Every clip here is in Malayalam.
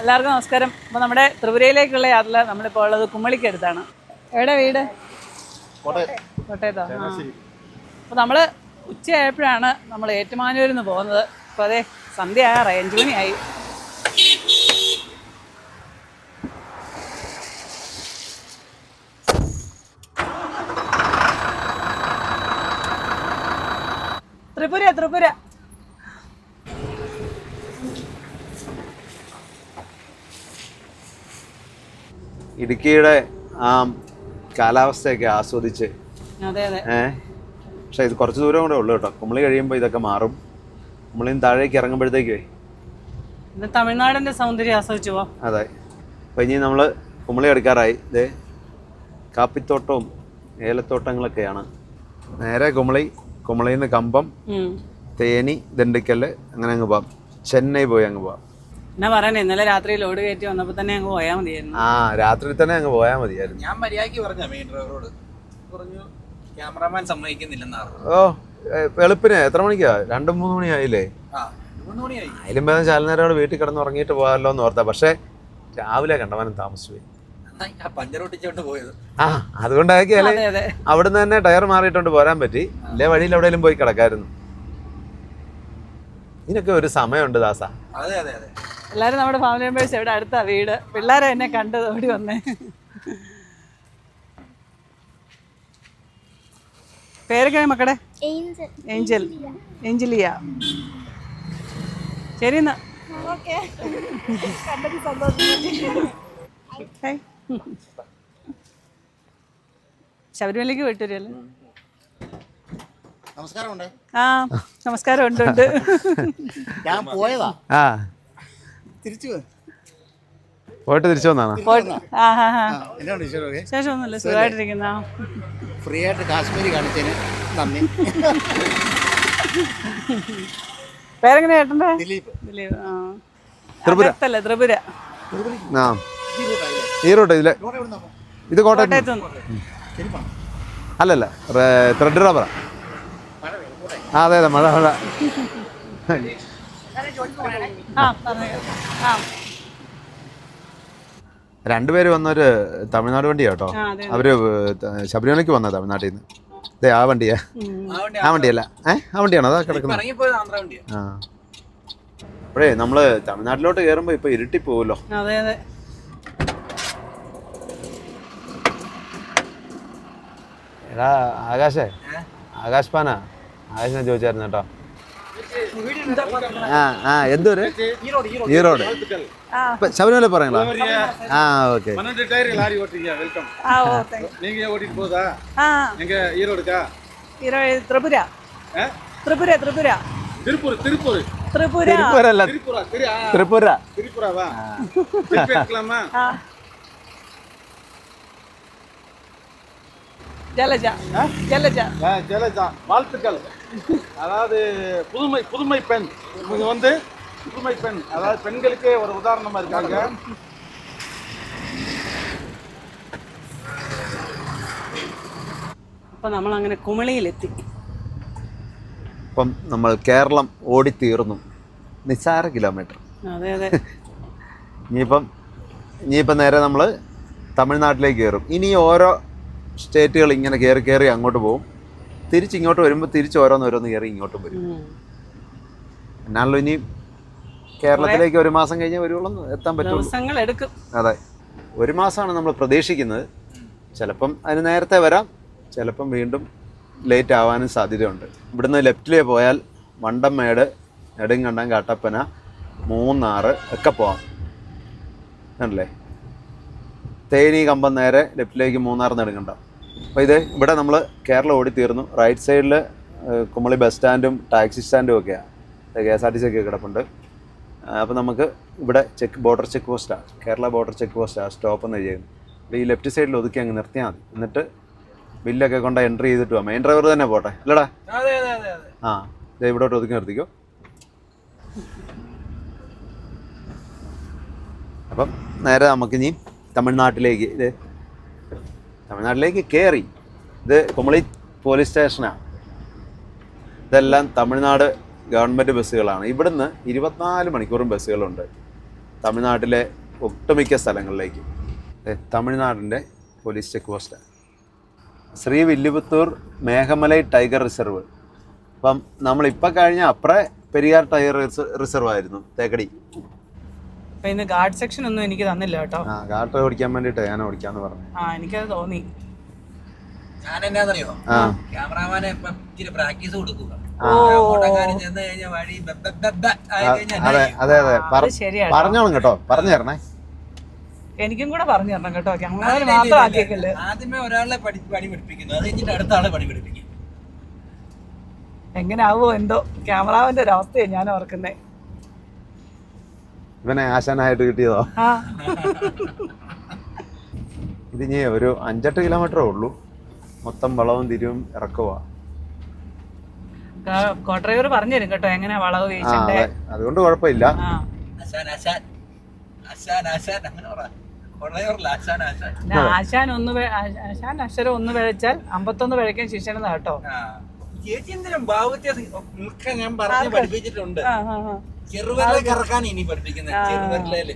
എല്ലാവർക്കും നമസ്കാരം. അപ്പോൾ നമ്മുടെ ത്രിപുരയിലേക്കുള്ള യാത്ര നമ്മളിപ്പോൾ ഉള്ളത് കുമ്മളിക്കടുത്താണ്. എവിടെ വീട്? കോട്ടയത്തോ? അപ്പോൾ നമ്മൾ ഉച്ചയായപ്പോഴാണ് നമ്മൾ ഏറ്റുമാനൂരിൽ നിന്ന് പോകുന്നത്. അപ്പോൾ അതെ സന്ധ്യ ആകാറായി, 5 മണിയായി. ത്രിപുര ഇടുക്കിയുടെ ആ കാലാവസ്ഥയൊക്കെ ആസ്വദിച്ച്. അതെ. പക്ഷെ ഇത് കുറച്ച് ദൂരം കൂടെ ഉള്ളു കേട്ടോ. കുമളി കഴിയുമ്പോൾ ഇതൊക്കെ മാറും. കുമളിയിൽ താഴേക്ക് ഇറങ്ങുമ്പോഴത്തേക്കേ തമിഴ്നാടിന്റെ സൗന്ദര്യം ആസ്വദിച്ചു പോവാം. അതെ. അപ്പോൾ ഇനി നമ്മൾ കുമളി എടുക്കാറായി. ഇതേ കാപ്പിത്തോട്ടവും ഏലത്തോട്ടങ്ങളൊക്കെയാണ്. നേരെ കുമളിയിൽ നിന്ന് കമ്പം, തേനി, ദിണ്ടിക്കൽ, അങ്ങനെ അങ്ങ് പോവാം. ചെന്നൈ പോയി അങ്ങ് പോവാം. എന്നാ പറയാനേ, ഇന്നലെ രാത്രി ലോഡ് കയറ്റി വന്നപ്പോൾ തന്നെ അങ്ങ് പോയാൽ മതിയായിരുന്നു. രാത്രി തന്നെ അങ്ങ് പോയാൽ മതിയായിരുന്നു. ഞാൻ മര്യാദയ്ക്ക് പറഞ്ഞ മെയിൻ ഡ്രൈവറോട് പറഞ്ഞു, ക്യാമറാമാൻ സമ്മതിക്കുന്നില്ലെന്നാണ്. വെളുപ്പിന് എത്ര മണിക്കാ? 2-3 മണിയായില്ലേ? 3 മണിയായി. അതിലും ഭേദം ചാലനേരോട് വീട്ടിൽ കിടന്ന് ഉറങ്ങിയിട്ട് പോകാമല്ലോ എന്ന് ഓർത്താ. പക്ഷെ രാവിലെ കണ്ടവനും താമസിച്ചു പോയി. പഞ്ചറൊട്ടിച്ചോണ്ട് പോയത്. അതുകൊണ്ടാക്കിയാലേ അവിടുന്ന് തന്നെ ടയർ മാറിയിട്ടോണ്ട് പോരാൻ പറ്റി. ഇല്ലേ വഴിയിൽ എവിടെയെങ്കിലും പോയി കിടക്കായിരുന്നു. ഇതിനൊക്കെ ഒരു സമയമുണ്ട് ദാസ. അതെ. എല്ലാവരും നമ്മുടെ ഫാമിലി മെമ്പേഴ്സ് ഇവിടെ അടുത്താ വീട്. പിള്ളേരെ എന്നെ കണ്ടത് ഓടി വന്നേ. പേരൊക്കെ മക്കളുടെ? ഏഞ്ചലിയ. ശരി എന്നാ. ശബരിമലയ്ക്ക് പോയിട്ട് വരുമല്ലേ? നമസ്കാരമുണ്ട്. നമസ്കാരം. ഉണ്ട്. ഞാൻ പോയതാ. തിരിച്ചു പോയിട്ട് തിരിച്ചു വന്നാണ്. ശേഷമൊന്നുമില്ല, സുഖമായിട്ടിരിക്കുന്ന. ഫ്രീ ആയിട്ട് കാശ്മീരി കാണിച്ചതിന് നന്ദി. പേരെങ്ങനെ ചേട്ടൻ്റെ? ദിലീപ്. ത്രിപുര. ഈ റൂട്ട് ഇതിലെ ഇത് കോട്ടയത്ത് അല്ലല്ല, ത്രെഡ് റബ്ബറാ. അതെ മഴ. രണ്ടുപേര് വന്നൊരു തമിഴ്നാട് വണ്ടിയാ കേട്ടോ. അവര് ശബരിമലയ്ക്ക് വന്ന തമിഴ്നാട്ടിൽ നിന്ന്. അതെ ആ വണ്ടിയാ. ആ വണ്ടിയല്ല, ആ വണ്ടിയാണോ അതാ കിടക്കുന്നത്? അപ്പോഴേ നമ്മള് തമിഴ്നാട്ടിലോട്ട് കയറുമ്പോ ഇപ്പൊ ഇരുട്ടി പോവല്ലോ. അതെ. എടാ ആകാശ് പാനാ. ആകാശിനെ ചോദിച്ചായിരുന്നു കേട്ടോ. എന്തൊരു ഈറോഡ് ശബരിമല പറയണോ? ഓക്കെ. வாழ்த்துக்கள். அதாவது புதுமை பெண். இவங்க வந்து புதுமை பெண், அதாவது பெண்களுக்கே ஒரு உதாரணமா இருக்காங்க. അപ്പോൾ നമ്മൾ അങ്ങനെ കുമളിയിലെത്തി. അപ്പം നമ്മൾ കേരളം ഓടിത്തീർന്നു. നിസ്സാര കിലോമീറ്റർ. അതെ. ഇനിയിപ്പം നേരെ നമ്മൾ തമിഴ്നാട്ടിലേക്ക് കയറും. ഇനി ഓരോ സ്റ്റേറ്റുകൾ ഇങ്ങനെ കയറി അങ്ങോട്ട് പോകും. തിരിച്ചിങ്ങോട്ട് വരുമ്പോൾ തിരിച്ച് ഓരോന്ന് കയറി ഇങ്ങോട്ടും വരും. എന്നാണല്ലോ ഇനി കേരളത്തിലേക്ക് 1 മാസം കഴിഞ്ഞേ വരുള്ളൂ, എത്താൻ പറ്റും. അതെ, 1 മാസമാണ് നമ്മൾ പ്രതീക്ഷിക്കുന്നത്. ചിലപ്പം അതിന് നേരത്തെ വരാം, ചിലപ്പം വീണ്ടും ലേറ്റ് ആവാനും സാധ്യതയുണ്ട്. ഇവിടുന്ന് ലെഫ്റ്റിലേ പോയാൽ വണ്ടംമേട്, നെടുങ്കണ്ടം, കട്ടപ്പന, മൂന്നാർ ഒക്കെ പോവാം. ആണല്ലേ? തേനി, കമ്പം നേരെ ലെഫ്റ്റിലേക്ക് മൂന്നാർ, നെടുങ്കണ്ടം. അപ്പോൾ ഇവിടെ നമ്മൾ കേരളം ഓടിത്തീർന്നു. റൈറ്റ് സൈഡിൽ കുമളി ബസ് സ്റ്റാൻഡും ടാക്സി സ്റ്റാൻഡും ഒക്കെയാണ്. KSRTC ഒക്കെ കിടപ്പുണ്ട്. അപ്പോൾ നമുക്ക് ഇവിടെ ബോർഡർ ചെക്ക് പോസ്റ്റാണ്, കേരള ബോർഡർ ചെക്ക് പോസ്റ്റാണ് സ്റ്റോപ്പ് എന്ന് ചെയ്യുന്നത്. അപ്പോൾ ഈ ലെഫ്റ്റ് സൈഡിൽ ഒതുക്കി അങ്ങ് നിർത്തിയാൽ മതി. എന്നിട്ട് ബില്ലൊക്കെ കൊണ്ട് എൻട്രി ചെയ്തിട്ട് പോവാം. മെയിൻ ഡ്രൈവർ തന്നെ പോട്ടെ അല്ലടാ? ഇവിടോട്ട് ഒതുക്കി നിർത്തിക്കോ. അപ്പം നേരെ നമുക്കിനി തമിഴ്നാട്ടിലേക്ക് കയറി. ഇത് കുമളി പോലീസ് സ്റ്റേഷനാണ്. ഇതെല്ലാം തമിഴ്നാട് ഗവൺമെൻറ് ബസ്സുകളാണ്. ഇവിടുന്ന് 24 മണിക്കൂറും ബസ്സുകളുണ്ട്. തമിഴ്നാട്ടിലെ ഒട്ടുമിക്ക സ്ഥലങ്ങളിലേക്കും. തമിഴ്നാടിൻ്റെ police check post Srivilliputhur Meghamalai tiger reserve. അപ്പം നമ്മളിപ്പോൾ കഴിഞ്ഞ അപ്പുറേ പെരിയാർ ടൈഗർ റിസർവ് ആയിരുന്നു തേക്കടി. അപ്പൊ ഇന്ന് ഗാർഡ് സെക്ഷൻ ഒന്നും എനിക്ക് തന്നില്ല കേട്ടോ. ആ ഗാർഡ് ഓടിക്കാൻ വേണ്ടിയിട്ട് ഞാൻ ഓടിക്കാന്ന് പറഞ്ഞു. എനിക്കത് തോന്നി. ഞാൻ എന്നാന്നറിയോ, ക്യാമറാമാനെ ഇച്ചിരി പ്രാക്ടീസ് കൊടുക്കുക. അതെ പറഞ്ഞോളും കേട്ടോ, പറഞ്ഞു തരണേ. എനിക്കും കൂടെ പറഞ്ഞു തരണം കേട്ടോ, ക്യാമറ മാത്രം ആക്കിയേക്കല്ലേ. ആദ്യമേ ഒരാളെ പണി പഠിപ്പിക്കുന്നു, അത് കഴിഞ്ഞിട്ട് അടുത്ത ആളെ പണി പഠിപ്പിക്കും. എങ്ങനെ ആവോ എന്തോ ക്യാമറാവിന്റെ ഒരു അവസ്ഥയാണ് ഞാൻ ഓർക്കുന്നേ. ഇവനെ ആശാനായിട്ട് കിട്ടിയതോ? ഇതിനി ഒരു 5-8 കിലോമീറ്ററേ ഉള്ളൂ. മൊത്തം വളവും തിരിവും ഇറക്കുവാ. ഡ്രൈവർ പറഞ്ഞു തരും കേട്ടോ എങ്ങനെ വളവ് വീഴ്ചണ്ടേ. അതുകൊണ്ട് കുഴപ്പമില്ല. ആശാൻ അക്ഷരം ഒന്ന് പിഴച്ചാൽ 51 പിഴയ്ക്കാൻ ശിക്ഷണതാ കേട്ടോ. ചേച്ചി എന്തിനും ഞാൻ പറഞ്ഞു പഠിപ്പിച്ചിട്ടുണ്ട്. ചെറുവിരലെ കറക്കാൻ ഇനി പഠിപ്പിക്കുന്നത്, ചെറുവിരലേല്.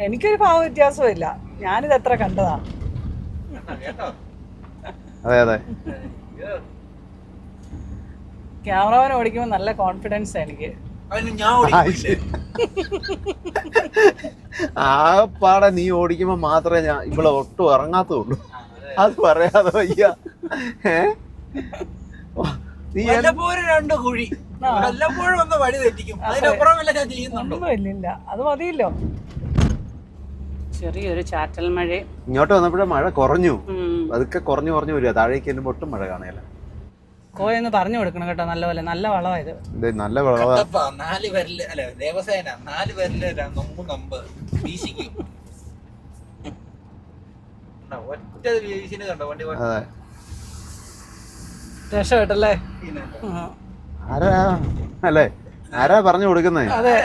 എനിക്കൊരു ഭാവ വ്യത്യാസവും ഇല്ല, ഞാനിത് എത്ര കണ്ടതാ. അതെ ക്യാമറമാൻ ഓടിക്കുമ്പോ നല്ല കോൺഫിഡൻസ് എനിക്ക്. ആ പാടെ നീ ഓടിക്കുമ്പോ മാത്രമേ ഞാൻ ഇവിടെ ഒട്ടും ഇറങ്ങാത്തുള്ളൂ. അത് പറയാതെ വയ്യ. രണ്ട് കുഴി വല്ലപ്പോഴും ഒന്ന് വഴി തെറ്റിക്കും, അതിനപ്പുറം വല്ല ഞാൻ ചെയ്യുന്നുണ്ടോ? ഒന്നുമില്ല, അത് മതിയല്ലോ. ചെറിയൊരു ചാറ്റൽ മഴ. ഇങ്ങോട്ട് വന്നപ്പോഴേ മഴ കുറഞ്ഞു, അതൊക്കെ കുറഞ്ഞു വരിക. താഴേക്ക് ചെല്ലുമ്പോൾ ഒട്ടും മഴ കാണുകയില്ല. കോയെന്ന് പറഞ്ഞു കൊടുക്കണം കേട്ടോ, നല്ലപോലെ. നല്ല വളമായത്, നല്ല വളവാ. 4 പേരില് അല്ല ദേവസേന 4 പേരില് നമ്പ് വീശിക്കും. ഒറ്റ വീശിന് കണ്ടോ വണ്ടി. രക്ഷപ്പെട്ടല്ലേ? അല്ലേ, ആരാ പറഞ്ഞു കൊടുക്കുന്നേ? അതെ.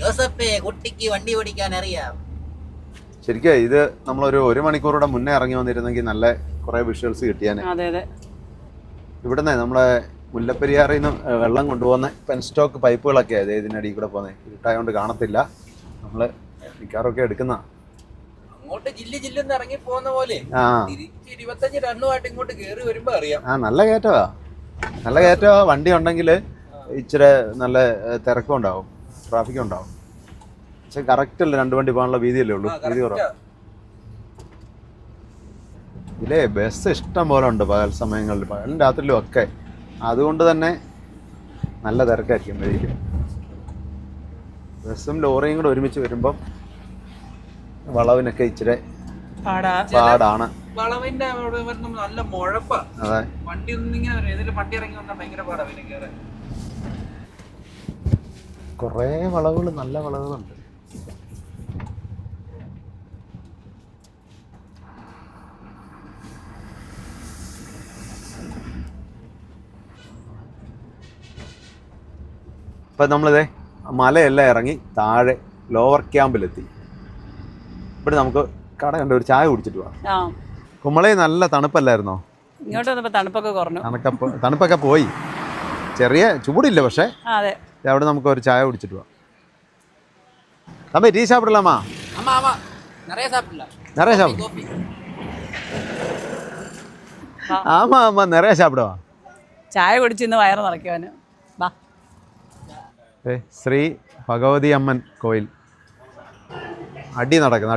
ജോസഫേ, കുട്ടിക്ക് വണ്ടി ഓടിക്കാൻ അറിയാം. ശരിക്കും ഇത് നമ്മളൊരു 1 മണിക്കൂറുടെ മുന്നേ ഇറങ്ങി വന്നിരുന്നെങ്കിൽ നല്ല കുറെ വിഷ്വൽസ് കിട്ടിയാനെ. ഇവിടുന്ന് നമ്മളെ മുല്ലപ്പെരിയാറിൽ നിന്ന് വെള്ളം കൊണ്ടുപോകുന്ന പെൻസ്റ്റോക്ക് പൈപ്പുകളൊക്കെ ആയത് ഇതിനടിയിൽ കൂടെ പോകുന്നത്. ഇരുട്ടായോണ്ട് കാണത്തില്ല, നമ്മള് മിക്കാറൊക്കെ എടുക്കുന്ന. അങ്ങോട്ട് ജില്ലെന്ന് ഇറങ്ങി പോകുന്ന പോലെ 25 ടണ്ണുമായിട്ട് ഇങ്ങോട്ട് കേറി വരുമ്പോ അറിയാം. നല്ല കയറ്റവാ, നല്ല കയറ്റവാ. വണ്ടി ഉണ്ടെങ്കിൽ ഇച്ചിരി നല്ല തിരക്കും ഉണ്ടാവും, ട്രാഫിക്കും ഉണ്ടാവും. പക്ഷെ കറക്റ്റ് അല്ല, 2 വണ്ടി പോകാനുള്ള വീതിയല്ലേ ഉള്ളൂ, വീതി കുറവാണ്. ഇതിലെ ബസ് ഇഷ്ടം പോലെ ഉണ്ട് പകൽ സമയങ്ങളിൽ, പകലും രാത്രിയിലും ഒക്കെ. അതുകൊണ്ട് തന്നെ നല്ല തിരക്കായിരിക്കും വഴിക്ക്. ബസ്സും ലോറിയും കൂടെ ഒരുമിച്ച് വരുമ്പം വളവിനൊക്കെ ഇച്ചിരി പാടാണ്. വളവിന്റെ നല്ല മുഴപ്പാ. അതെ, വണ്ടി ഒന്നിങ്ങനെ വണ്ടി ഇറങ്ങി വന്നാൽ ഭയങ്കര പാടാ പിന്നെ കേറാൻ. കുറേ വളവുകൾ, നല്ല വളവുകളുണ്ട്. ഇപ്പം നമ്മളിതേ മലയെല്ലാം ഇറങ്ങി താഴെ ലോവർ ക്യാമ്പിലെത്തി. ഇവിടെ നമുക്ക് കട കണ്ട ഒരു ചായ കുടിച്ചിട്ട് പോവാം. കുമളി നല്ല തണുപ്പല്ലായിരുന്നോ? ഇങ്ങോട്ട് വന്നപ്പോൾ തണുപ്പൊക്കെ കുറഞ്ഞു, തണുപ്പൊക്കെ പോയി. ചെറിയ ചൂടില്ല, പക്ഷേ അതെ. അവിടെ നമുക്ക് ഒരു ചായ കുടിച്ചിട്ട് പോവാം. തമ്പി ടീ സാപ്പിടലാമാ? நிறைய சாப்பிடு. ஆமா ஆமா நிறைய சாப்பிடுவா. ചായ കുടിച്ച് ഇന്ന് വയറ് നിറയ്ക്കുവാന്. വാ. ശ്രീ ഭഗവതി അമ്മൻ കോയിൽ അടി നടക്കുന്നു.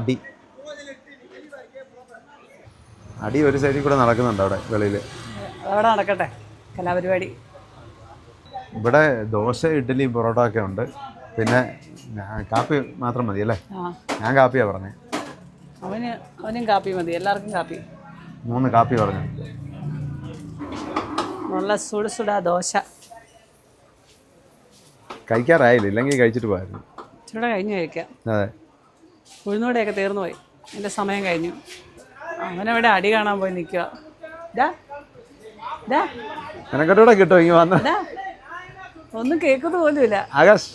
അടി ഒരു സൈഡിൽ കൂടെ നടക്കുന്നുണ്ട് അവിടെ വെളിയിൽ. അവിടെ നടക്കട്ടെ കലാപരിപാടി. ഇവിടെ ദോശ, ഇഡ്ഡലി, പൊറോട്ട ഒക്കെ ഉണ്ട്. പിന്നെ കാപ്പി മാത്രം മതി അല്ലേ? ഞാൻ കാപ്പിയാ പറഞ്ഞേ. അവനും കാപ്പി മതി, എല്ലാവർക്കും കാപ്പി. 3 കാപ്പി പറഞ്ഞു. നല്ല സുടാ ദോശ. കഴിക്കാറായില്ല, ഇല്ലെങ്കിൽ കഴിച്ചിട്ട് പോയായിരുന്നു. ചൂടെ കഴിഞ്ഞ് കഴിക്കാം. അതെ, ഉഴുന്നൂടെയൊക്കെ തീർന്നു പോയി, എൻ്റെ സമയം കഴിഞ്ഞു. അവനവിടെ അടി കാണാൻ പോയി നിൽക്കുക. എനക്കട്ടൂടെ കിട്ടോ ഇങ്ങ് വന്ന? ഒന്നും കേൾക്കുന്ന പോലുമില്ല. ആകാശ്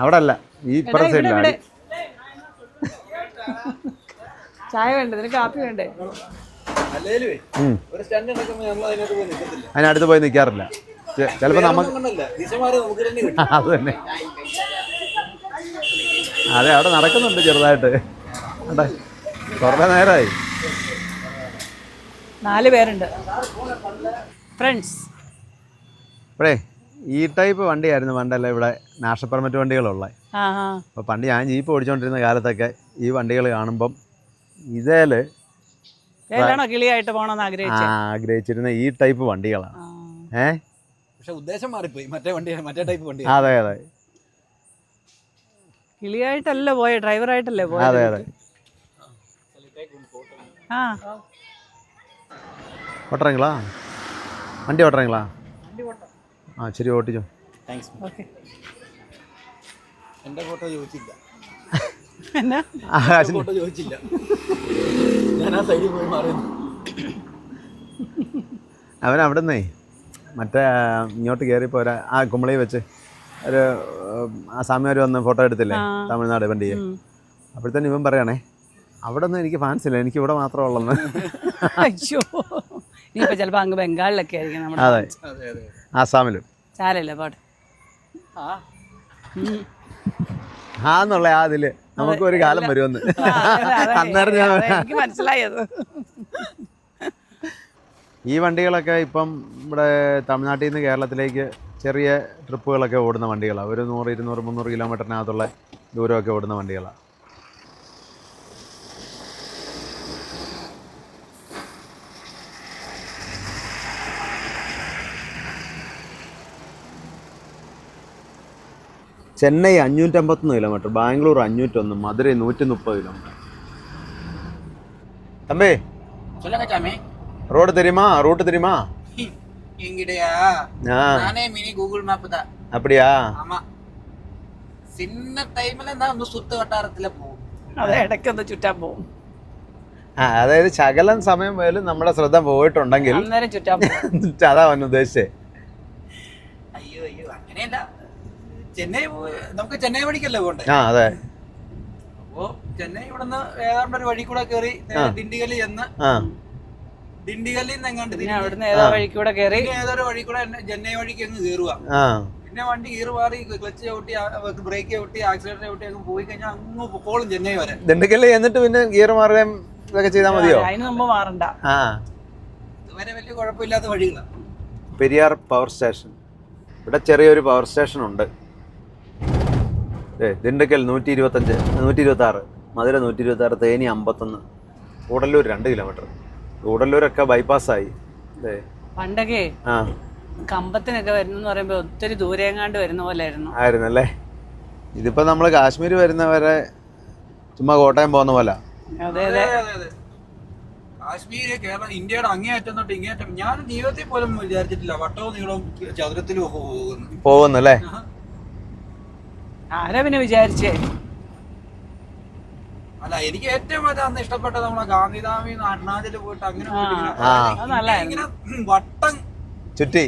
അവിടെ അല്ല, ഈ സൈഡിലാണ്. ചായ വേണ്ടേ? നിനക്ക് കാപ്പി വേണ്ടേ? അതിനടുത്ത് പോയി നിൽക്കാറില്ല. ചിലപ്പോൾ നമുക്ക് അത് തന്നെ അതെ അവിടെ നടക്കുന്നുണ്ട് ചെറുതായിട്ട്. അതെ കുറേ നേരമായി. 4 പേരുണ്ട് ഫ്രണ്ട്സ്. ഇപ്പോഴേ ഈ ടൈപ്പ് വണ്ടിയായിരുന്നു പണ്ടല്ലേ ഇവിടെ നാഷണൽ പെർമിറ്റ് വണ്ടികളുള്ളത്. ആ ആ അപ്പോൾ പണ്ട് ഞാൻ ജീപ്പ് ഓടിച്ചുകൊണ്ടിരുന്ന കാലത്തൊക്കെ ഈ വണ്ടികൾ കാണുമ്പം ഇതേൽ ഏതാണോ കിളിയായിട്ട് പോകണമെന്ന് ആഗ്രഹിച്ചിരുന്ന ഈ ടൈപ്പ് വണ്ടികളാണ്. പക്ഷെ ഉദ്ദേശം മാറിപ്പോയി. മറ്റേ ടൈപ്പ് വണ്ടി. അതെ അതെ കിളിയായിട്ടല്ല പോയ, ഡ്രൈവറായിട്ടല്ലേ പോയത്. അതെ അതെ. ആ ഓട്ടറീங்களா? വണ്ടി ഓട്ടറீங்களா? ആ ശരി ഓട്ടിച്ചോ. താങ്ക്സ്. ഓക്കെ. എൻ്റെ ഫോട്ടോ ചോദിച്ചില്ല. എന്നാ ഫോട്ടോ ചോദിച്ചില്ല. ഞാൻ ആ സൈഡിൽ പോയി മാറുന്നു. അവൻ അവിടെ നിന്നേ മറ്റേ ഇങ്ങോട്ട് കയറിയപ്പോൾ ആ കുമ്പളി വെച്ച് ഒരു ആസാമിയാർ വന്ന് ഫോട്ടോ എടുത്തില്ലേ തമിഴ്നാട് വണ്ടിയെ. അപ്പോഴത്തേനും ഇവൻ പറയണേ അവിടെ ഒന്നും എനിക്ക് ഫാൻസ് ഇല്ല, എനിക്ക് ഇവിടെ മാത്രമേ ഉള്ളെന്ന്. അയ്യോ, ഇനിയിപ്പോൾ ചിലപ്പോൾ അങ്ങ് ബംഗാളിലൊക്കെ ആയിരിക്കും. അതെ ആസാമിലും. ചാരല്ലേ പാട്ട് എന്നുള്ള അതില് നമുക്ക് ഒരു കാലം വരുമെന്ന് അന്നേരം ഞാൻ എനിക്ക് മനസ്സിലായത്. ഈ വണ്ടികളൊക്കെ ഇപ്പം ഇവിടെ തമിഴ്നാട്ടിൽ നിന്ന് കേരളത്തിലേക്ക് ചെറിയ ട്രിപ്പുകളൊക്കെ ഓടുന്ന വണ്ടികളാണ്. ഒരു 100, 200, 300 കിലോമീറ്ററിനകത്തുള്ള ദൂരമൊക്കെ ഓടുന്ന വണ്ടികളാണ്. Chennai 551 kilometre, Bangalore 501, Madurai 130 kilometre. தம்பி சொல்லுங்க சாமி. ரோடு தெரியுமா? ரூட் தெரியுமா? எங்கிட்டயா? நானே மினி கூகுள் மேப் தான். அப்படியா? ஆமா. சின்ன டைம்ல நான் ഒന്ന് சுத்து வட்டாரத்துல പോകും. അതെ, ഇടയ്ക്കൊന്ന് ചുറ്റാൻ പോകും. അതായത് ശകലം സമയം പോലും നമ്മുടെ ശ്രദ്ധ പോയിട്ടുണ്ടെങ്കിൽ അന്നേരം ചുറ്റാൻ പോകും. അതാ അവൻ ഉദ്ദേശിച്ചേ. അയ്യോ അയ്യോ അങ്ങനെയല്ല. ചെന്നൈ നമുക്ക് ചെന്നൈ വഴിക്കല്ലേ പോകണ്ടേ? അതെ. അപ്പോ ചെന്നൈ ഇവിടുന്ന് ഏതാണ്ട് ഒരു വഴി കൂടെ കയറി ഡിണ്ടിഗലി ചെന്ന് ഡിണ്ടിഗലിൽ നിന്ന് എങ്ങാണ്ട് അവിടുന്ന് ഏതോ വഴി കൂടെ കയറി ഏതൊരു വഴി കൂടെ ചെന്നൈ വഴിക്ക് അങ്ങ് കയറുക. പിന്നെ വണ്ടി ഗിയർ മാറി ക്ലച്ച് ചവിട്ടി ബ്രേക്ക് ചവിട്ടി ആക്സിലേറ്റർ ചവിട്ടി അങ്ങ് പോയി കഴിഞ്ഞാൽ അങ്ങ് പൊക്കോളും ചെന്നൈ വരെ. ദിണ്ടുക്കല്ല് എന്നിട്ട് പിന്നെ ഗിയർ മാറുകയും ഇതൊക്കെ ചെയ്താൽ മതിയോ? അതിന് മുമ്പ് മാറണ്ട. ഇതുവരെ വലിയ കുഴപ്പമില്ലാത്ത വഴികളാണ്. പെരിയാർ പവർ സ്റ്റേഷൻ, ഇവിടെ ചെറിയൊരു പവർ സ്റ്റേഷൻ ഉണ്ട്. ദിണ്ടുക്കൽ 125, 126, മധുര 126, തേനി 51, കൂടല്ലൂർ 2 കിലോമീറ്റർ. കൂടല്ലൂരൊക്കെ ബൈപ്പാസ്സായി. പണ്ടൊക്കെ കമ്പത്തിനൊക്കെ വരുന്നെന്ന് പറയുമ്പോ ഒത്തിരി ദൂരെങ്ങാണ്ട് വരുന്ന പോലെ ആയിരുന്നല്ലേ. ഇതിപ്പോ നമ്മള് കാശ്മീർ വരുന്നവരെ ചുമ്മാ കോട്ടയം പോകുന്ന പോലെ. അതെ അതെ. കാശ്മീര് കേരളം ഇന്ത്യയുടെ അങ്ങേയറ്റം തൊട്ട് ഇങ്ങേറ്റം ഞാൻ ജീവിതത്തിൽ പോലും വിചാരിച്ചിട്ടില്ല വട്ടവും നീളവും ചതുരത്തിലും പോകുന്നല്ലേ. ആരാ പിന്നെ വിചാരിച്ചേ? അല്ല എനിക്ക് ഏറ്റവും അന്ന് ഇഷ്ടപ്പെട്ടത് നമ്മളെ ഗാന്ധിധാമി അരുണാചല് പോയിട്ട് അങ്ങനെ ഇങ്ങനെ വട്ടം ചുറ്റി.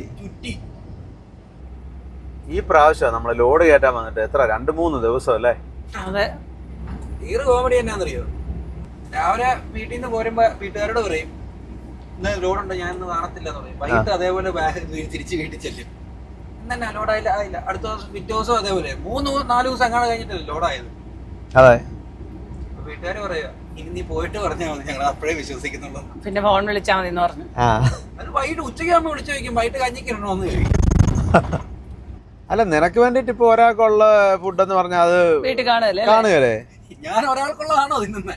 ഈ പ്രാവശ്യം നമ്മള് ലോഡ് കയറ്റാൻ വന്നിട്ട് എത്ര 2-3 ദിവസം അല്ലേ? അതെ. തീരെ കോമഡി എന്നാന്നറിയോ, രാവിലെ വീട്ടിൽ നിന്ന് പോരുമ്പോ വീട്ടുകാരോട് പറയും ഇന്ന് ലോഡുണ്ട്, ഞാൻ ഇന്ന് കാണത്തില്ലെന്ന് പറയും. വൈകിട്ട് അതേപോലെ തിരിച്ച് വീട്ടിൽ ചെല്ലും. ഇന്നെ ലോഡായില്ല, ആയില്ല. അടുത്ത ദിവസം പിറ്റേ ദിവസം അതേപോലെ 3-4 ദിവസം അങ്ങനെ കഴിഞ്ഞിട്ടല്ലേ ലോഡായത്. അതെ. വീട്ടുകാര് പറയാ ഇനി നീ പോയിട്ട് പറഞ്ഞാൽ മതി, ഞങ്ങൾ അപ്പോഴേ വിശ്വസിക്കുന്നുള്ളൂ. പിന്നെ ഫോൺ വിളിച്ചാൽ മതി എന്ന് പറഞ്ഞു. അത് വൈകിട്ട് ഉച്ചയ്ക്കാകുമ്പോ വിളിച്ചു ചോദിക്കും വൈകിട്ട് കഞ്ഞിക്കിരണോന്ന് ചോദിക്കും. അല്ല നിനക്ക് വേണ്ടിട്ട് ഇപ്പൊ ഒരാൾക്കുള്ള ഫുഡ് എന്ന് പറഞ്ഞാൽ അത് വീട്ടിൽ കാണുകയല്ലേ? ഞാൻ ഒരാൾക്കുള്ളതാണോ തിന്നുന്നത്?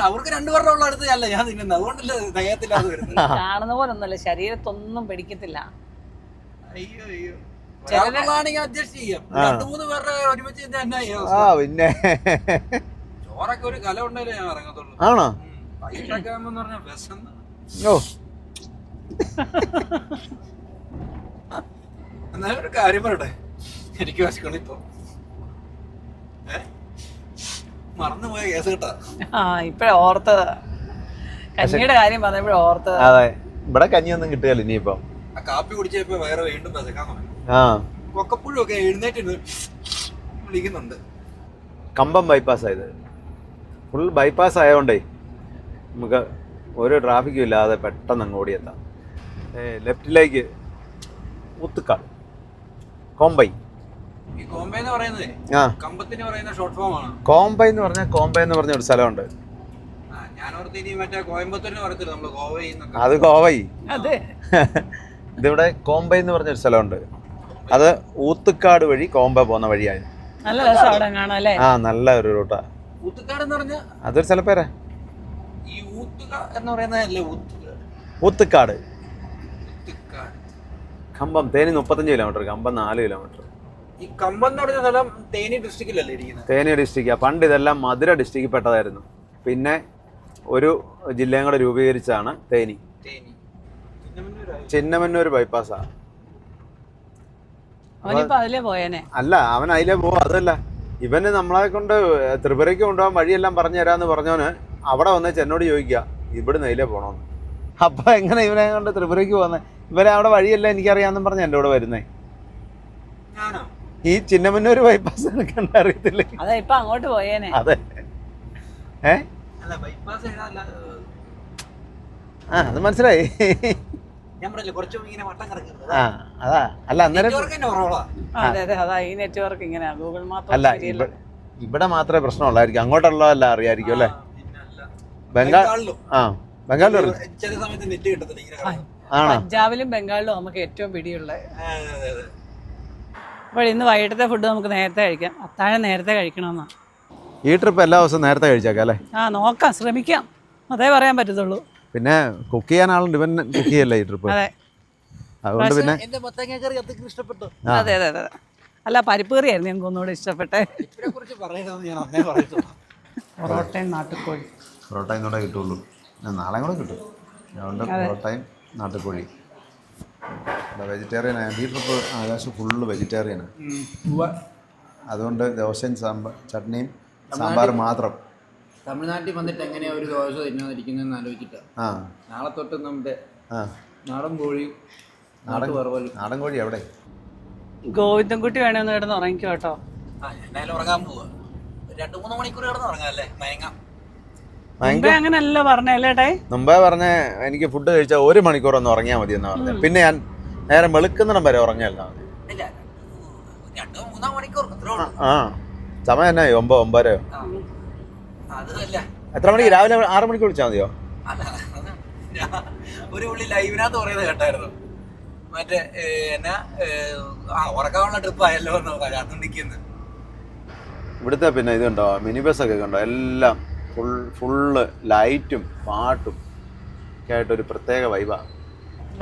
അവർക്ക് 2 പേരുടെ ഉള്ള അടുത്ത് അല്ല ഞാൻ തിന്നുന്നത്. അതുകൊണ്ടല്ലേ തികയത്തില്ലാതെ വരുന്നത്. കാണുന്ന പോലെ ഒന്നുമല്ല, ശരീരത്തൊന്നും പിടിക്കത്തില്ല. അയ്യോ അയ്യോ, ഒരാൾക്കുള്ളതാണെങ്കിൽ അഡ്ജസ്റ്റ് ചെയ്യാം. 2-3 പേരുടെ ഒരുമിച്ച് പിന്നെ ചോറൊക്കെ ഒരു കല ഉണ്ടല്ലേ ഞാൻ ഇറങ്ങത്തുള്ളൂ. ആണോ? വൈകിട്ടൊക്കെ ആകുമ്പോ പറഞ്ഞാൽ വിശന്ന്. എന്നാലും ഒരു കാര്യം പറയട്ടെ, എനിക്ക് വിശക്കണം ഇപ്പൊ. മറന്നുപോയ കേസ് കേട്ടാ. ഇപ്പഴാ ഓർത്തത്, കഞ്ഞിയുടെ കാര്യം പറഞ്ഞപ്പോഴേ ഓർത്തത്. അതെ, ഇവിടെ കഞ്ഞിയൊന്നും കിട്ടുകയല്ല ഇനിയിപ്പം. ആ കാപ്പി കുടിച്ചപ്പോ വേറെ വീണ്ടും വിശക്കാൻ തുടങ്ങി. ഒക്കപ്പോഴും ഒക്കെ എഴുന്നേറ്റ് വിളിക്കുന്നുണ്ട്. കമ്പം ബൈപ്പാസ് ആയത് ഫുൾ ബൈപ്പാസ് ആയതുകൊണ്ടേ നമുക്ക് ഒരു ട്രാഫിക്കും ഇല്ലാതെ പെട്ടെന്ന് അങ്ങ് ഓടിയെത്താം. ലെഫ്റ്റിലേക്ക് ഊത്തുക്കാട്, കോമ്പൈ, ഈ കോംബെ എന്ന് പറയുന്നത് ആ കമ്പത്തിന് പറയുന്ന ഷോർട്ട് ഫോം ആണ്. കോംബൈ എന്ന് പറഞ്ഞ ഒരു സ്ഥലമുണ്ട്. ഞാൻ ഓർത്ത് ഇനി മറ്റേ കോയമ്പത്തൂരിന് പറയത്തില്ല നമ്മള് ഗോവയിൽ നിന്നൊക്കെ. അത് കോവൈ. അതെ. ഇതിവിടെ കോംബൈ എന്ന് പറഞ്ഞൊരു സ്ഥലമുണ്ട്. അത് ഊത്തുക്കാട് വഴി കോംബെ പോകുന്ന വഴിയായി. നല്ല രസം അവിടെ കാണാം അല്ലേ? ആ നല്ല ഒരു റൂട്ടാ. ഊത്തുക്കാട് എന്ന് പറഞ്ഞ അതൊരു സ്ഥലപ്പേരാ. ഈ ഊത്തുക എന്ന് പറയുന്നതല്ലേ ഊത്തുക്കാട്. ഊത്തുക്കാട്. കമ്പം തേനി 35 കിലോമീറ്റർ, കമ്പം 4 കിലോമീറ്റർ. ഈ കമ്പം എന്ന് പറഞ്ഞ സ്ഥലം തേനി ഡിസ്ട്രിക്റ്റിലല്ലേ ഇരിക്കുന്നത്? തേനി ഡിസ്ട്രിക്റ്റാ. പണ്ട് ഇതെല്ലാം മധുര ഡിസ്ട്രിക്റ്റിൽ പെട്ടതായിരുന്നു. പിന്നെ ഒരു ജില്ലയും കൂടെ രൂപീകരിച്ചാണ് തേനി. ചിന്നമന്നൂർ ബൈപ്പാസാ. അവനിപ്പോ അതിലേ പോയേനെ. അല്ല, അവൻ അതിലേ പോവാ. അതല്ല, ഇവന് നമ്മളെ കൊണ്ട് ത്രിപുരയ്ക്ക് കൊണ്ടുപോകാൻ വഴിയെല്ലാം പറഞ്ഞു തരാന്ന് പറഞ്ഞവന് അവിടെ വന്ന് എന്നോട് ചോദിക്കുക ഇവിടുന്ന് അതിലേ പോണോന്ന്. അപ്പൊ എങ്ങനെ ഇവനെ കൊണ്ട് ത്രിപുരയ്ക്ക് പോകുന്നത്? ഇവരെ അവിടെ വഴിയെല്ലാം എനിക്കറിയാമെന്നും പറഞ്ഞ എൻ്റെ കൂടെ വരുന്നേ. ഈ ചിന്നമന്നൂർ ബൈപ്പാസ് കണ്ട അറിയത്തില്ലേ? അതെ, ഇപ്പൊ അങ്ങോട്ട് പോയേനെ. അതെ. അത് മനസ്സിലായി. അതാ. അല്ല അന്നേരം അതെ അതെ, അതാ ഈ നെറ്റ്വർക്ക് ഇങ്ങനെയാ. ഗൂഗിൾ മാപ്പ് അല്ല, ഇവിടെ മാത്രമേ പ്രശ്നമുള്ളായിരിക്കും. അങ്ങോട്ടുള്ളതല്ല അറിയായിരിക്കും അല്ലേ? ബംഗാളിലും പഞ്ചാബിലും ബംഗാളിലും നമുക്ക് ഏറ്റവും പിടിയുള്ളത്. അപ്പോൾ ഇന്ന് വൈകിട്ടത്തെ ഫുഡ് നമുക്ക് നേരത്തെ കഴിക്കാം. അത്താഴം നേരത്തെ കഴിക്കണമെന്നാ. ഈ ട്രിപ്പ് എല്ലാ ദിവസവും നേരത്തെ കഴിച്ചേക്കാം അല്ലേ? നോക്കാം, ശ്രമിക്കാം, അതേ പറയാൻ പറ്റത്തുള്ളൂ. പിന്നെ കുക്ക് ചെയ്യാൻ ആളുണ്ട്. ഇവൻ കുക്ക് ചെയ്യല്ലേ ഈ ട്രിപ്പ്? അതെ. അതുകൊണ്ട് പിന്നെ ഇഷ്ടപ്പെട്ടു. അതെ അതെ അതെ. അല്ല, പരിപ്പ് കറിയായിരുന്നു ഞങ്ങൾക്ക് ഒന്നുകൂടെ ഇഷ്ടപ്പെട്ടെ. പൊറോട്ടയും നാട്ടുകോഴി. പൊറോട്ടയും കൂടെ കിട്ടുള്ളൂ, നാളെ കൂടെ കിട്ടും. അതുകൊണ്ട് പൊറോട്ടയും നാട്ടുകോഴി. വെജിറ്റേറിയൻ ഈ ട്രിപ്പ്. ആകാശം ഫുള്ള് വെജിറ്റേറിയനാണ്. അതുകൊണ്ട് ദോശയും ചട്നിയും സാമ്പാർ മാത്രം. തമിഴ്നാട്ടിൽ വന്നിട്ട് എങ്ങനെയാ ഒരു ദോശ തിന്നാതിരിക്കുന്നതെന്ന് ആലോചിച്ചിട്ടാ. നാളെ തൊട്ട് നമ്മുടെ നാടൻ കോഴി, നാടൻ കോഴി എവിടെ? ഗോവിന്ദൻകുട്ടി വേണമെന്ന് കിടന്ന് ഉറങ്ങിക്കോ കേട്ടോ. എന്തായാലും ഉറങ്ങാൻ പോവാ. 2-3 മണിക്കൂർ കിടന്ന് ഉറങ്ങാല്ലേ? അങ്ങനല്ല പറഞ്ഞല്ലേ? മുമ്പേ പറഞ്ഞ എനിക്ക് ഫുഡ് കഴിച്ചാൽ 1 മണിക്കൂർ ഒന്ന് ഉറങ്ങിയാൽ മതി എന്നാ പറഞ്ഞത്. പിന്നെ ഞാൻ നേരെ വെളുക്കുന്നിടം വരെ ഉറങ്ങിയല്ല മതി. 2-3 മണിക്കൂർ. സമയം എന്നാ 9-9. എത്ര മണിക്ക്? രാവിലെ 6 മണിക്ക് വിളിച്ചാൽ മതിയോ? ഒരു പുള്ളി ലൈവിനകത്ത് പറയുന്നത് കേട്ടായിരുന്നു. മറ്റേ എന്നാ ഉറക്കാനുള്ള ട്രിപ്പ് ആയല്ലോ എന്ന്. ഇവിടുത്തെ പിന്നെ ഇതുണ്ടോ, മിനി ബസ്സൊക്കെ കണ്ടോ? എല്ലാം ഫുള്ള് ലൈറ്റും പാട്ടും ഒക്കെ ആയിട്ടൊരു പ്രത്യേക വൈബാണ്.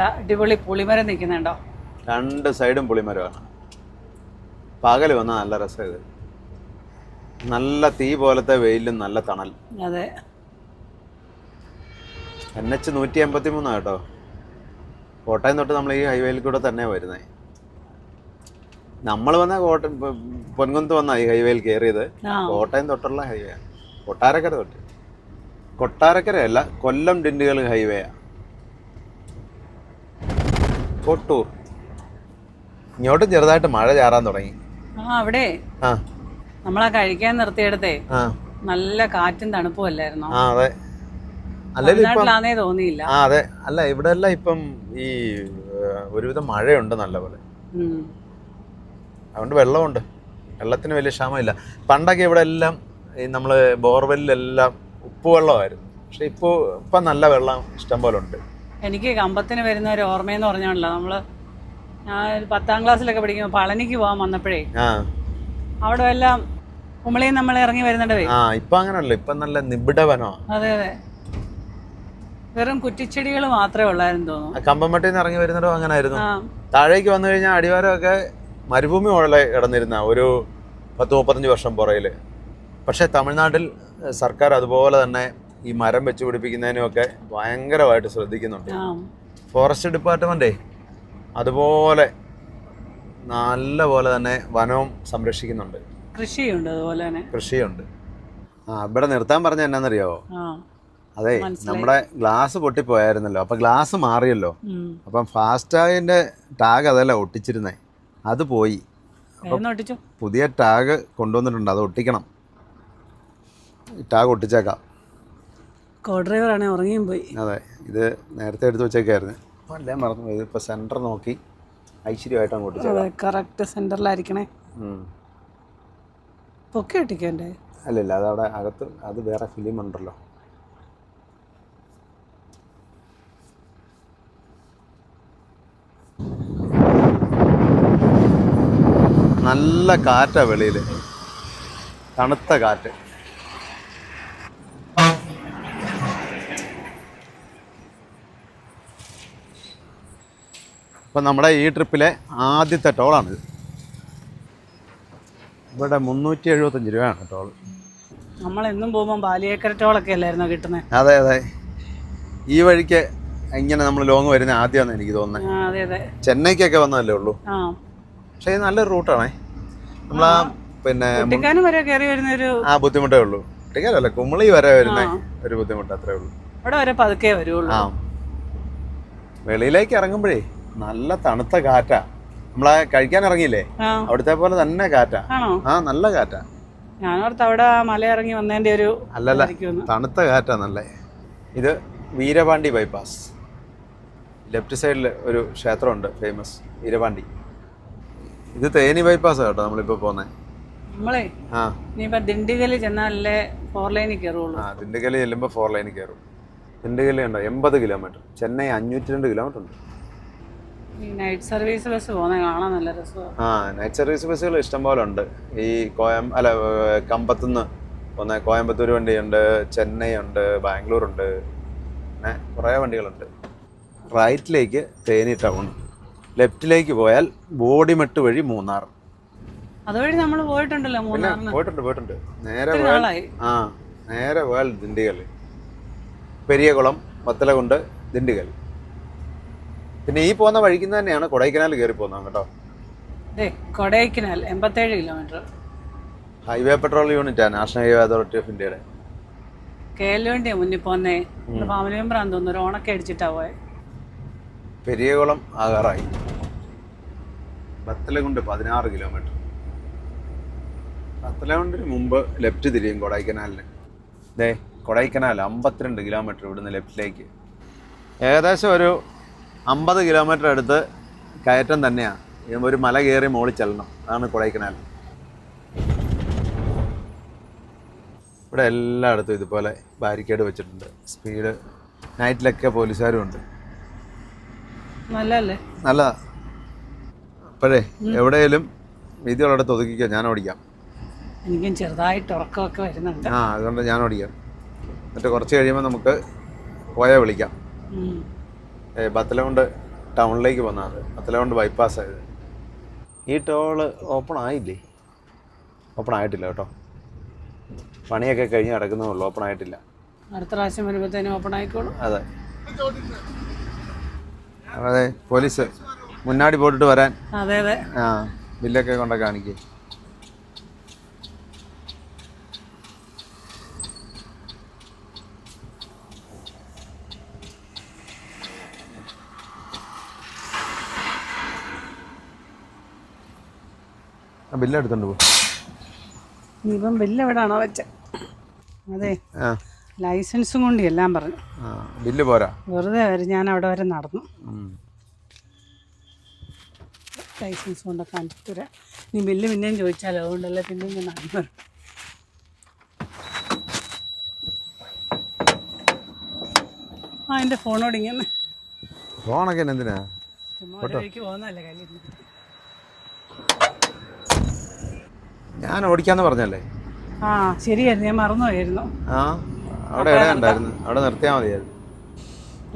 അടിപൊളി പുളിമരം നിൽക്കുന്നുണ്ടോ? 2 സൈഡും പുളിമരമാണ്. പകല് വന്നാൽ നല്ല രസം. ഇത് നല്ല തീ പോലത്തെ വെയിലും നല്ല തണൽ. അതെ. NH 153 കേട്ടോ. കോട്ടയം തൊട്ട് നമ്മൾ ഈ ഹൈവേയിൽ കൂടെ തന്നെ വരുന്നത്. നമ്മൾ വന്ന പൊൻകുന്നത്ത് വന്ന ഈ ഹൈവേയിൽ കയറിയത്. കോട്ടയം തൊട്ടുള്ള ഹൈവേ ആണ്. കൊട്ടാരക്കര തൊട്ട്. കൊട്ടാരക്കരയല്ല, കൊല്ലം ഡിണ്ടിഗൽ ഹൈവേ ആണ്. കൊട്ടൂർ. ഇങ്ങോട്ടും ചെറുതായിട്ട് മഴ ചാറാൻ തുടങ്ങി. അവിടെ നമ്മളാ കഴിക്കാൻ നിർത്തിയെടുത്തേ നല്ല കാറ്റും തണുപ്പും അല്ലായിരുന്നോ? അതെ. അല്ലേ തോന്നിയില്ല. അതെ. അല്ല, ഇവിടെ എല്ലാം ഇപ്പം ഈ ഒരുവിധം മഴയുണ്ട് നല്ലപോലെ. അതുകൊണ്ട് വെള്ളമുണ്ട്. വെള്ളത്തിന് വലിയ ക്ഷാമമില്ല. പണ്ടൊക്കെ ഇവിടെ എല്ലാം ഈ നമ്മൾ ബോർവെല്ലെല്ലാം ഉപ്പുവെള്ളമായിരുന്നു. പക്ഷെ ഇപ്പം നല്ല വെള്ളം ഇഷ്ടം പോലെ ഉണ്ട്. എനിക്ക് കമ്പത്തിന് വരുന്ന ഒരു ഓർമ്മയെന്ന് പറഞ്ഞാണല്ലോ, ഞാൻ 10ാം ക്ലാസ്സിലൊക്കെ പഠിക്കുമ്പോൾ പളനിക്ക് പോകാൻ വന്നപ്പോഴേ അവിടെ എല്ലാം കുമളിയിൽ നമ്മൾ ഇറങ്ങി വരുന്നുണ്ട്. ഇപ്പൊ അങ്ങനല്ല, ഇപ്പൊ നല്ല നിബിഡ വനമാണ്. അതെ അതെ, വെറും കുറ്റിച്ചെടികൾ മാത്രമേ ഉള്ളായിരുന്നു തോന്നുന്നു. കമ്പംമട്ടിൽ നിന്ന് ഇറങ്ങി വരുന്നിടവും അങ്ങനെ ആയിരുന്നു. താഴേക്ക് വന്നു കഴിഞ്ഞാൽ അടിവാരമൊക്കെ മരുഭൂമി പോലെ കിടന്നിരുന്ന ഒരു 10-35 വർഷം പുറകില്. പക്ഷെ തമിഴ്നാട്ടിൽ സർക്കാർ അതുപോലെ തന്നെ ഈ മരം വെച്ച് പിടിപ്പിക്കുന്നതിനുമൊക്കെ ഭയങ്കരമായിട്ട് ശ്രദ്ധിക്കുന്നുണ്ട്. ഫോറസ്റ്റ് ഡിപ്പാർട്ട്മെന്റേ അതുപോലെ നല്ല പോലെ തന്നെ വനവും സംരക്ഷിക്കുന്നുണ്ട്. കൃഷിയുണ്ട്, അതുപോലെ തന്നെ കൃഷിയുണ്ട്. ഇവിടെ നിർത്താൻ പറഞ്ഞ എന്നാന്നറിയാവോ? അതെ, നമ്മുടെ ഗ്ലാസ് പൊട്ടിപ്പോയായിരുന്നല്ലോ. അപ്പൊ ഗ്ലാസ് മാറിയല്ലോ. അപ്പം ഫാസ്ടാഗിന്റെ ടാഗ് അതല്ല ഒട്ടിച്ചിരുന്നേ, അത് പോയി. പുതിയ ടാഗ് കൊണ്ടുവന്നിട്ടുണ്ട്, അത് ഒട്ടിക്കണം. ടാഗ് ഒട്ടിച്ചേക്കാം. കോ ഡ്രൈവറാണെ ഉറങ്ങിയും പോയി. അതെ, ഇത് നേരത്തെ എടുത്ത് വെച്ചേക്കായിരുന്നു. അല്ലേ മറന്നു. ഇതിപ്പോൾ സെൻറ്റർ നോക്കി ഐശ്വര്യമായിട്ട് അങ്ങോട്ട് കറക്റ്റ് സെൻറ്ററിലായിരിക്കണേ. പൊക്കി ഒട്ടിക്കണ്ടേ? അല്ലല്ല, അതവിടെ അകത്ത് അത് വേറെ ഫിലിം ഉണ്ടല്ലോ. നല്ല കാറ്റാ വെളിയിൽ, തണുത്ത കാറ്റ്. അപ്പം നമ്മുടെ ഈ ട്രിപ്പിലെ ആദ്യത്തെ ടോളാണിത്. ഇവിടെ 375 രൂപയാണ് ടോൾ. നമ്മളെന്നും പോകുമ്പോൾ ബാലിയേക്കര ടോളൊക്കെ അല്ലായിരുന്നോ കിട്ടുന്നത്? അതെ അതെ, ഈ വഴിക്ക് ഇങ്ങനെ നമ്മൾ ലോങ് വരുന്ന ആദ്യമാണെന്ന് എനിക്ക് തോന്നുന്നത്. അതെ അതെ, ചെന്നൈക്കൊക്കെ വന്നതല്ലേ ഉള്ളൂ. പക്ഷേ ഇത് നല്ലൊരു റൂട്ടാണേ. നമ്മളാ പിന്നെ കുട്ടിക്കാനം വരെ കയറി വരുന്നൊരു ബുദ്ധിമുട്ടേ ഉള്ളൂ. കുട്ടിക്കാനല്ല, കുമളി വരെ വരുന്ന ഒരു ബുദ്ധിമുട്ട് അത്രേ ഉള്ളൂ. അവിടെ വരെ പതുക്കെ വരുള്ളൂ. വെളിയിലേക്ക് ഇറങ്ങുമ്പോഴേ നല്ല തണുത്ത കാറ്റാ. നമ്മളെ കഴിക്കാൻ ഇറങ്ങിയില്ലേ, അവിടുത്തെ പോലെ തന്നെ കാറ്റാ. നല്ല കാറ്റാ. ഞാനോർത്ത് അവിടെ മല ഇറങ്ങി വന്നതിന്റെ ഒരു അല്ലല്ല, തണുത്ത കാറ്റാ നല്ല. ഇത് വീരപാണ്ടി ബൈപ്പാസ്. ലെഫ്റ്റ് സൈഡിൽ ഒരു ക്ഷേത്രമുണ്ട് ഫേമസ്, വീരപാണ്ടി. ഇത് തേനി ബൈപ്പാസ് കേട്ടോ നമ്മളിപ്പോ പോന്നെ. നമ്മളെ ഇനിയിപ്പോ ദിണ്ടിഗല് ചെന്നാലേ 4 ലൈനിൽ കയറുള്ളൂ. ദിണ്ടിഗല് ചെല്ലുമ്പോ 4 ലൈനിൽ കയറും. ദിണ്ടിഗല് ഉണ്ടോ 80 കിലോമീറ്റർ, ചെന്നൈ 502 കിലോമീറ്റർ ഉണ്ട്. ഈ നൈറ്റ് സർവീസ് ബസ് പോകുന്നത് കാണാൻ നല്ല രസമാണ്. നൈറ്റ് സർവീസ് ബസ്സുകൾ ഇഷ്ടംപോലെ ഉണ്ട്. ഈ കമ്പത്തുനിന്ന് പോകുന്ന കോയമ്പത്തൂർ വണ്ടിയുണ്ട്, ചെന്നൈ ഉണ്ട്, ബാംഗ്ലൂർ ഉണ്ട്, അങ്ങനെ കുറേ വണ്ടികളുണ്ട്. റൈറ്റിലേക്ക് തേനി ടൗൺ, ലെഫ്റ്റിലേക്ക് പോയാൽ ബോഡിമെട്ട് വഴി മൂന്നാർ. അതുവഴി നമ്മൾ പോയിട്ടുണ്ടല്ലോ മൂന്നാറിന്. പോയിട്ടുണ്ട്. നേരെ പോയാൽ ദിണ്ടിഗൽ, പെരിയകുളം, വത്തലകുണ്ട്, ദിണ്ടിഗൽ. പിന്നെ ഈ പോകുന്ന വഴിക്കുന്ന തന്നെയാണ് കൊടൈക്കനാൽ കയറി പോകുന്നത് കേട്ടോ. കൊടൈക്കനാൽ 87 കിലോമീറ്റർ. ഹൈവേ പെട്രോൾ യൂണിറ്റാ, നാഷണൽ ഹൈവേ അതോറിറ്റി ഓഫ് ഇന്ത്യയുടെ. കേരള മുന്നിൽ പോന്നേ ഫാമിലി മെമ്പറാന്ന് തോന്നുന്നു, ഒരു ഓണൊക്കെ അടിച്ചിട്ടാ പോയെ. പെരിയകുളം ആകാറായി. വത്തലകുണ്ട് 16 കിലോമീറ്റർ. വത്തലകുണ്ടിന് മുമ്പ് ലെഫ്റ്റ് തിരിയും കൊടൈക്കനാലിന്. കൊടൈക്കനാൽ 52 കിലോമീറ്റർ ഇവിടുന്ന് ലെഫ്റ്റിലേക്ക്. ഏകദേശം ഒരു 50 കിലോമീറ്റർ അടുത്ത് കയറ്റം തന്നെയാണ്. ഒരു മല കയറി മുകളിൽ ചെല്ലണം. അതാണ് കൊടൈക്കനാൽ. ഇവിടെ എല്ലായിടത്തും ഇതുപോലെ ബാരിക്കേഡ് വെച്ചിട്ടുണ്ട്. സ്പീഡ് നൈറ്റിലൊക്കെ പോലീസുകാരും ഉണ്ട്. നല്ലതാ. അപ്പോഴേ എവിടെയെങ്കിലും വീതിയുള്ളിടത്ത് ഒതുക്കിക്കോ, ഞാൻ ഓടിക്കാം. എനിക്കും ചെറുതായിട്ട് ഉറക്കമൊക്കെ വരുന്നുണ്ട്. അതുകൊണ്ട് ഞാൻ ഓടിക്കാം. എന്നിട്ട് കുറച്ച് കഴിയുമ്പോൾ നമുക്ക് പോയാൽ വിളിക്കാം. ബത്തലകുണ്ട് ടൗണിലേക്ക് പോകുന്നത്, ബത്തലകുണ്ട് ബൈപ്പാസ് ആയത്. ഈ ടോള് ഓപ്പൺ ആയില്ലേ? ഓപ്പൺ ആയിട്ടില്ല കേട്ടോ. പണിയൊക്കെ കഴിഞ്ഞ് കിടക്കുന്നതുള്ളൂ, ഓപ്പൺ ആയിട്ടില്ല. അടുത്ത പ്രാവശ്യം വരുമ്പോഴത്തേനും ഓപ്പൺ ആയിക്കോളും. അതെ അതെ, പോലീസ് മുന്നാടി പോയിട്ട് വരാൻ. അതെ അതെ, ബില്ലൊക്കെ കൊണ്ട കാണിക്കേ. ബില്ലെടുത്തോണ്ട് പോകും. ഇപ്പം ബില്ല് എവിടാണോ വെച്ച? അതെ, ലൈസൻസും കൊണ്ട് എല്ലാം പറഞ്ഞു. ബില്ല് പോരാ, വെറുതെ ഞാൻ അവിടെ വരെ നടന്നു. ലൈസൻസ് കൊണ്ടൊക്കെ കാണിച്ചിട്ട് തരാം. നീ ബില്ല് പിന്നെയും ചോദിച്ചാലോ, അതുകൊണ്ടല്ലേ പിന്നെയും ഞാൻ നടന്നു വരും. എൻ്റെ ഫോണോട് ഇങ്ങനെ ഫോണൊക്കെ എന്തിനാ? ചുമ്മാ ഒരു വഴിക്ക് പോകുന്നതല്ലേ കയ്യിൽ. ഞാൻ ഓടിക്കാന്ന് പറഞ്ഞല്ലേ? ശരിയായിരുന്നു, ഞാൻ മറന്നുപോയിരുന്നു. അവിടെ എവിടെ ഉണ്ടായിരുന്നു, അവിടെ നിർത്തിയാൽ മതിയായിരുന്നു.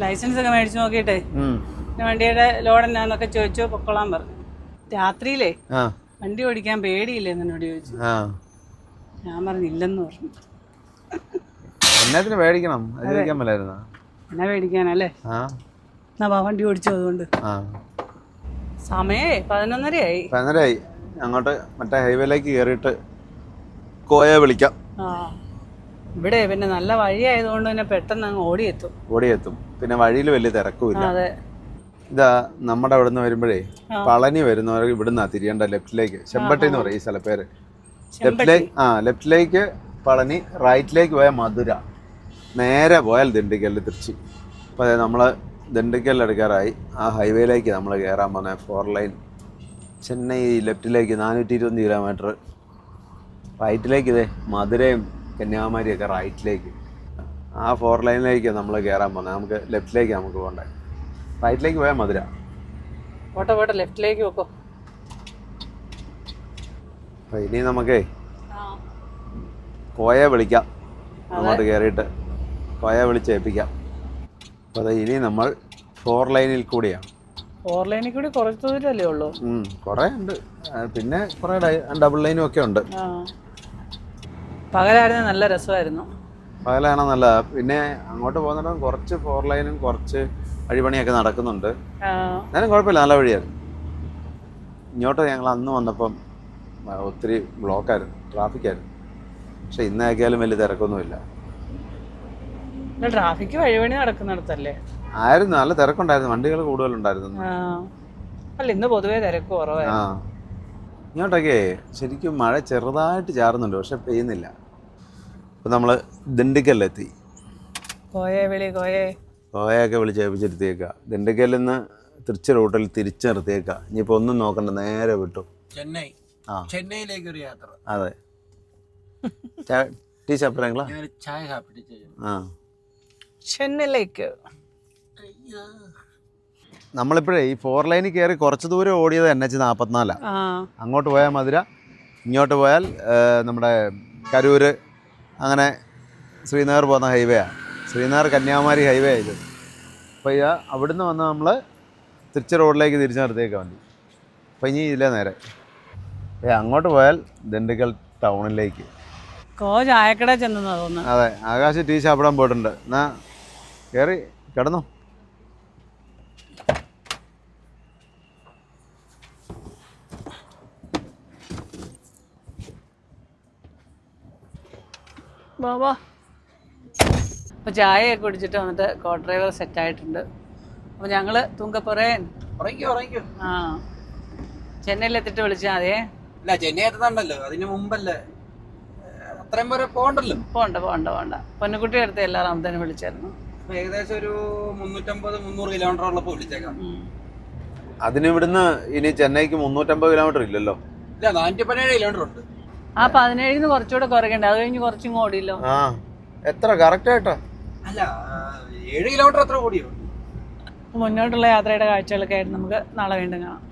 ലൈസൻസ് ഒക്കെ മേടിച്ചു നോക്കിയിട്ടേ വണ്ടിയുടെ ലോഡ് എന്നാന്നൊക്കെ ചോദിച്ചു, പൊക്കോളാൻ പറഞ്ഞു. രാത്രിയിലേ വണ്ടി ഓടിക്കാൻ പേടിയില്ലേ എന്നോട് ചോദിച്ചു. ഞാൻ പറഞ്ഞില്ലെന്ന് പറഞ്ഞു. എന്നത്തിന് പേടിക്കണം, ചോദിക്കാൻ മേലായിരുന്നോ? എന്നാ പേടിക്കാനല്ലേ? എന്നാ വണ്ടി ഓടിച്ചു. അതുകൊണ്ട് സമയേ 11:30 അങ്ങോട്ട് മറ്റേ ഹൈവേയിലേക്ക് കയറിയിട്ട് കോയെ വിളിക്കാം. ഇവിടെ പിന്നെ നല്ല വഴിയായതുകൊണ്ട് തന്നെ പെട്ടെന്ന് അങ്ങ് ഓടിയെത്തും. പിന്നെ വഴിയിൽ വലിയ തിരക്കുമില്ല. ഇതാ നമ്മുടെ അവിടെ നിന്ന് വരുമ്പോഴേ പളനി വരുന്നവർ ഇവിടുന്നാ തിരിയേണ്ട ലെഫ്റ്റിലേക്ക്. ചെമ്പട്ടി എന്ന് പറയും ഈ സ്ഥലപ്പേര്. ലെഫ്റ്റിലേക്ക് പളനി, റൈറ്റിലേക്ക് പോയാൽ മധുര, നേരെ പോയാൽ ദിണ്ടിഗൽ തിരുച്ചി. അപ്പോൾ നമ്മൾ ദിണ്ടിഗൽ എടുക്കാറായി. ആ ഹൈവേയിലേക്ക് നമ്മൾ കയറാൻ പോകുന്ന 4 ലൈൻ ചെന്നൈ ലെഫ്റ്റിലേക്ക് 420 കിലോമീറ്റർ, റൈറ്റിലേക്ക് ഇതേ മധുരയും കന്യാകുമാരിയൊക്കെ റൈറ്റിലേക്ക്. ആ 4 ലൈനിലേക്ക് നമ്മൾ കയറാൻ പോകുന്നത്. നമുക്ക് ലെഫ്റ്റിലേക്ക് നമുക്ക് പോകണ്ടേ. റൈറ്റിലേക്ക് പോയാൽ മധുര. പോട്ടെ പോട്ടെ, ലെഫ്റ്റിലേക്ക് വെക്കോ. അപ്പോൾ ഇനി നമുക്കേ കോയെ വിളിക്കാം, അങ്ങോട്ട് കയറിയിട്ട് കോയെ വിളിച്ചേൽപ്പിക്കാം. അപ്പോൾ അത് ഇനി നമ്മൾ 4 ലൈനിൽ കൂടിയാണ്. 4 ലൈനിൽ കൂടി കുറച്ച് ദൂരമല്ലേ ഉള്ളൂ. കുറേ ഉണ്ട്, പിന്നെ കുറേ ഡബിൾ ലൈനും ഒക്കെ ഉണ്ട്. പകലായിരുന്നു നല്ല രസമായിരുന്നു. പകലാണ് നല്ലതാ. പിന്നെ അങ്ങോട്ട് പോകുന്നിടം കുറച്ച് 4 ലൈനും കുറച്ച് വഴിപണിയൊക്കെ നടക്കുന്നുണ്ട്. എന്നാലും കുഴപ്പമില്ല, നല്ല വഴിയായിരുന്നു. ഇങ്ങോട്ട് ഞങ്ങൾ അന്ന് വന്നപ്പം ഒത്തിരി ബ്ലോക്കായിരുന്നു, ട്രാഫിക്കായിരുന്നു. പക്ഷെ ഇന്നാക്കിയാലും വലിയ തിരക്കൊന്നുമില്ല. ട്രാഫിക്ക് വഴിപണി നടക്കുന്നിടത്തല്ലേ ആയിരുന്നു, നല്ല തിരക്കുണ്ടായിരുന്നു, വണ്ടികൾ കൂടുതലുണ്ടായിരുന്നു. അല്ല, ഇന്ന് പൊതുവേ തിരക്ക് കുറവായിരുന്നു. ഇങ്ങോട്ടൊക്കെ ശരിക്കും മഴ ചെറുതായിട്ട് ചാറുന്നുണ്ട്, പക്ഷെ പെയ്യുന്നില്ല. ഇപ്പം നമ്മൾ ദിണ്ടിക്കലിലെത്തി. കോയൊക്കെ വിളിച്ചേൽപ്പിച്ചിരുത്തിയേക്കുക. ദിണ്ടിക്കലിൽ നിന്ന് തിരിച്ച് റൂട്ടിൽ തിരിച്ചു നിർത്തിയേക്കുക. ഇനിയിപ്പോൾ ഒന്നും നോക്കണ്ട, നേരെ വിട്ടു ചെന്നൈയിലേക്ക് ഒരു യാത്ര. അതെ. ടീ സാപ്പിട്ടെങ്കിലാ? ചായ സാപ്പിട്ട് ചെന്നൈയിലേക്ക്. നമ്മളിപ്പോഴേ ഈ 4 ലൈനിൽ കയറി കുറച്ച് ദൂരം ഓടിയത് NH44. അങ്ങോട്ട് പോയാൽ മധുര, ഇങ്ങോട്ട് പോയാൽ നമ്മുടെ കരൂർ, അങ്ങനെ ശ്രീനഗർ പോകുന്ന ഹൈവേയാണ്. ശ്രീനഗർ കന്യാകുമാരി ഹൈവേ ഇത്. അപ്പോൾ ഇത് അവിടുന്ന് വന്ന് നമ്മൾ തിരിച്ച് റോഡിലേക്ക് തിരിച്ചു നിർത്തിയേക്കാൻ വേണ്ടി. അപ്പോൾ ഇനി ഇതിലേ നേരെ അങ്ങോട്ട് പോയാൽ ദിണ്ടിക്കൽ ടൗണിലേക്ക്. ചായക്കട ചെന്നാ തോന്നുന്നു. അതെ, ആകാശ് ടീ സാപ്പിടാൻ പോയിട്ടുണ്ട്. എന്നാ കയറി കിടന്നു. അപ്പോൾ ചായയൊക്കെ കുടിച്ചിട്ട് വന്നിട്ട് കോ ഡ്രൈവർ സെറ്റായിട്ടുണ്ട്. അപ്പോൾ ഞങ്ങൾ തുങ്കപ്പുറേൻ ചെന്നൈയിലെത്തിട്ട് വിളിച്ചാൽ മതിയേ. അല്ല, ചെന്നൈ എത്തുന്നുണ്ടല്ലോ, അതിന് മുമ്പല്ലേ, അത്രയും വരെ പോകണ്ടല്ലോ. പോണ്ട. പൊന്നുകുട്ടി അടുത്ത് എല്ലാ റാമത്തേനും വിളിച്ചായിരുന്നു. ഏകദേശം ഒരു 350-300 കിലോമീറ്റർ ഉള്ളപ്പോൾ വിളിച്ചേക്കാം. അതിന് ഇവിടുന്ന് ഇനി ചെന്നൈക്ക് 350 കിലോമീറ്റർ ഇല്ലല്ലോ. ഇല്ല, 417 കിലോമീറ്റർ ഉണ്ട്. ആ 17 കുറച്ചുകൂടെ കുറയ്ക്കണ്ടേ? അത് കഴിഞ്ഞ് കുറച്ചും ഓടിയല്ലോ. എത്ര കറക്റ്റ് ആയിട്ടാ? അല്ല, 7 കിലോമീറ്റർ അത്ര ഓടിയോ. മുന്നോട്ടുള്ള യാത്രയുടെ കാഴ്ചകളൊക്കെ ആയിട്ട് നമുക്ക് നാളെ വീണ്ടും കാണാം.